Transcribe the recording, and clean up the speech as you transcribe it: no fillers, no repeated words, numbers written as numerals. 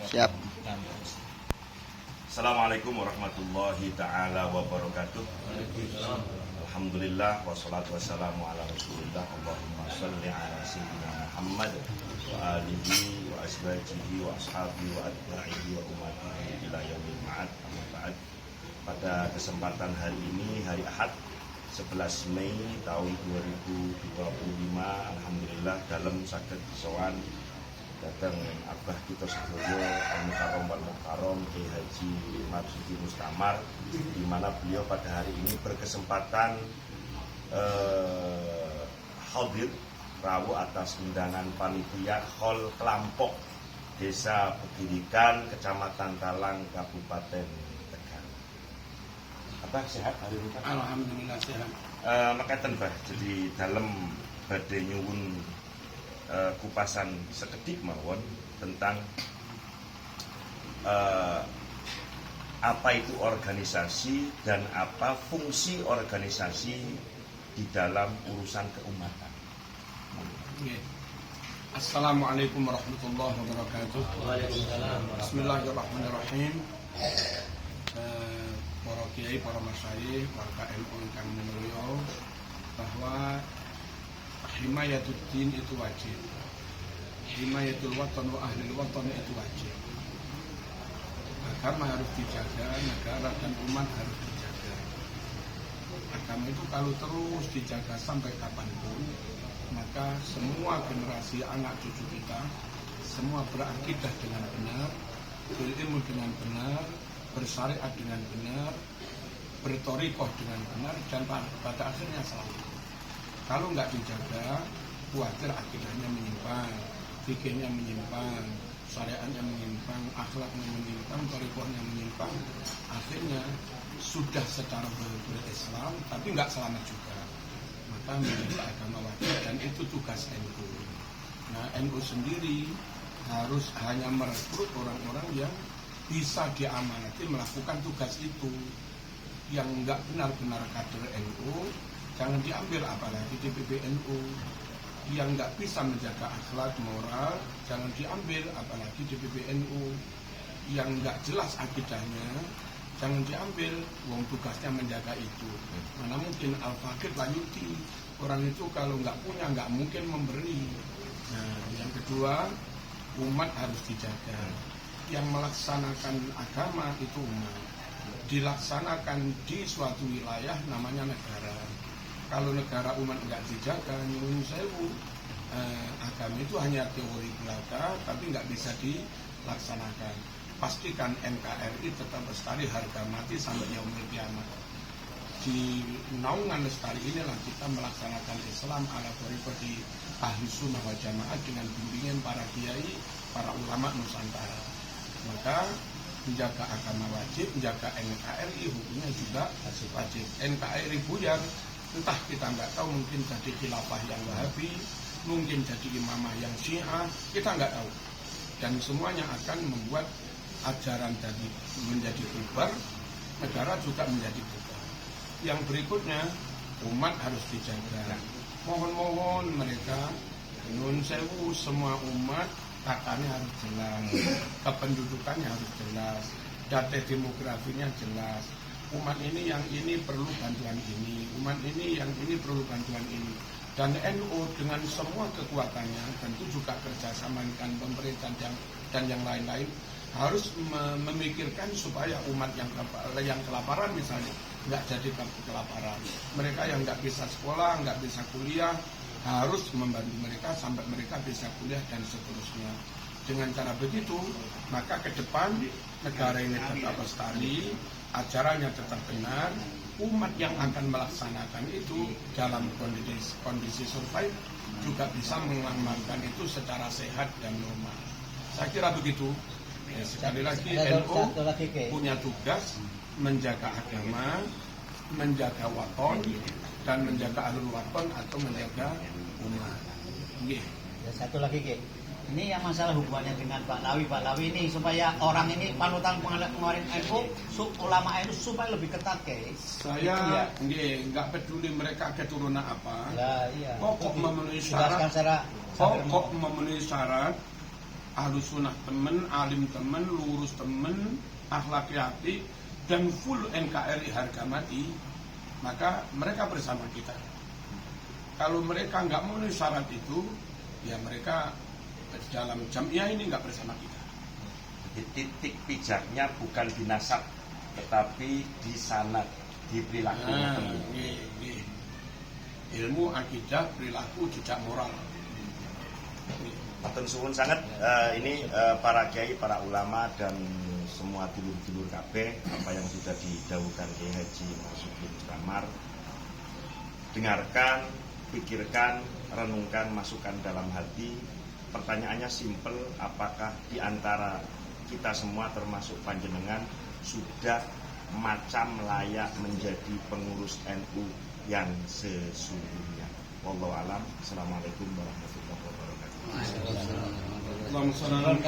Siap. Assalamualaikum warahmatullahi ta'ala wabarakatuh. Alhamdulillah wassalatu wassalamu ala rasulillah. Allahumma salli ala sayyidina Muhammad wa alihi wa azwajihi wa ashabihi wa atba'ihi wa ummatihi ila yaumil ma'ad. Amma ba'd. Pada kesempatan hari ini, hari Ahad 11 Mei tahun 2025, alhamdulillah dalam saged sowan datang Abah kita sedoyo Al-Mukarram wal Mukarram Kiai Haji Marsudi Mustamar, di mana beliau pada hari ini berkesempatan hadir rawuh atas undangan panitia Hol Kelampok Desa Pegirikan, Kecamatan Talang, Kabupaten Tegal. Abah sehat hari ini? Alhamdulillah sehat. Makaten Bah, jadi dalam badhe nyuwun kupasan sekedik mawon tentang apa itu organisasi dan apa fungsi organisasi di dalam urusan keumatan. Assalamualaikum warahmatullahi wabarakatuh. Bismillahirrahmanirrahim. Para kiai, para masyayikh, warga NU ingkang mulya, bahwa himayatuddin itu wajib, himayatul watan wa ahlil watan itu wajib. Agama harus dijaga, negara dan umat harus dijaga. Agama itu kalau terus dijaga sampai kapanpun, maka semua generasi anak cucu kita semua berakidah dengan benar, berilmu dengan benar, bersyariat dengan benar, bertorikoh dengan benar, dan pada akhirnya selamat. Kalau nggak dijaga, khawatir akidahnya menyimpang, fikirnya menyimpang, syariatnya menyimpang, akhlaknya menyimpang, torikohnya menyimpang. Akhirnya sudah secara berislam, tapi nggak selamat juga. Maka menjaga agama wajib, dan itu tugas NU. Nah, NU sendiri harus hanya merekrut orang-orang yang bisa diamanati melakukan tugas itu. Yang nggak benar-benar kader NU jangan diambil, apalagi di PBNU. Yang nggak bisa menjaga akhlak moral jangan diambil, apalagi di PBNU. Yang nggak jelas akidahnya jangan diambil, wong tugasnya menjaga itu. Mana mungkin al-faqir la yuti, orang itu kalau nggak punya nggak mungkin memberi. Nah, yang kedua, umat harus dijaga. Yang melaksanakan agama itu umat, dilaksanakan di suatu wilayah namanya negara. Kalau negara umat nggak dijaga, nyuwun sewu, agama itu hanya teori belaka, tapi nggak bisa dilaksanakan. Pastikan NKRI tetap lestari harga mati sampai yaumil kiamat. Di naungan lestari inilah kita melaksanakan Islam ala thariqati ahli sunnah wal jamaah dengan bimbingan para kiai, para ulama Nusantara. Maka menjaga agama wajib, menjaga NKRI hukumnya juga wajib. NKRI buyar, entah kita nggak tahu, mungkin jadi khilafah yang Wahabi, mungkin jadi imamah yang Syiah, kita nggak tahu. Dan semuanya akan membuat ajaran jadi menjadi bubar, negara juga menjadi bubar. Yang berikutnya, umat harus dijaga. Mohon-mohon mereka, nyuwun sewu, semua umat katanya harus jelas, kependudukannya harus jelas, data demografinya jelas. Umat ini yang ini perlu bantuan ini, umat ini yang ini perlu bantuan ini. Dan NU dengan semua kekuatannya, tentu juga kerjasama dengan pemerintah dan yang lain-lain, harus memikirkan supaya umat yang kelaparan misalnya nggak jadi kelaparan. Mereka yang nggak bisa sekolah, nggak bisa kuliah, harus membantu mereka sampai mereka bisa kuliah dan seterusnya. Dengan cara begitu, maka ke depan negara ini tetap lestari, acaranya tetap benar, umat yang akan melaksanakan itu dalam kondisi survive juga bisa mengamalkan itu secara sehat dan normal. Saya kira begitu. Ya, sekali lagi NU punya tugas menjaga agama, menjaga waton, dan menjaga ahlul waton atau menjaga umat. Satu lagi, Ki. Ini yang masalah hubungannya dengan Pak Lawi ini supaya orang ini panutan pengeluaran NU, ulama NU supaya lebih ketat, Ki. Saya nggak peduli mereka keturunan apa. Lah, iya. Pokok memenuhi syarat. Pokok memenuhi syarat Ahlus Sunnah temen, alim temen, lurus temen, akhlak hati, dan full NKRI harga mati, maka mereka bersama kita. Kalau mereka nggak memenuhi syarat itu, ya mereka dalam jamiah ini nggak bersama kita. Jadi titik pijaknya bukan di nasab, tetapi di sanad, di perilaku. Ilmu, akidah, perilaku, jejak moral. Matur suwun sangat ini para kiai, para ulama dan semua dulur-dulur KB, apa yang sudah didhawuhkan Kiai Haji Marzuki Muktamar, dengarkan, pikirkan, renungkan, masukkan dalam hati. Pertanyaannya simpel, apakah di antara kita semua termasuk panjenengan sudah macam layak menjadi pengurus NU yang sesungguhnya? Wallahu alam. Assalamualaikum warahmatullahi wabarakatuh.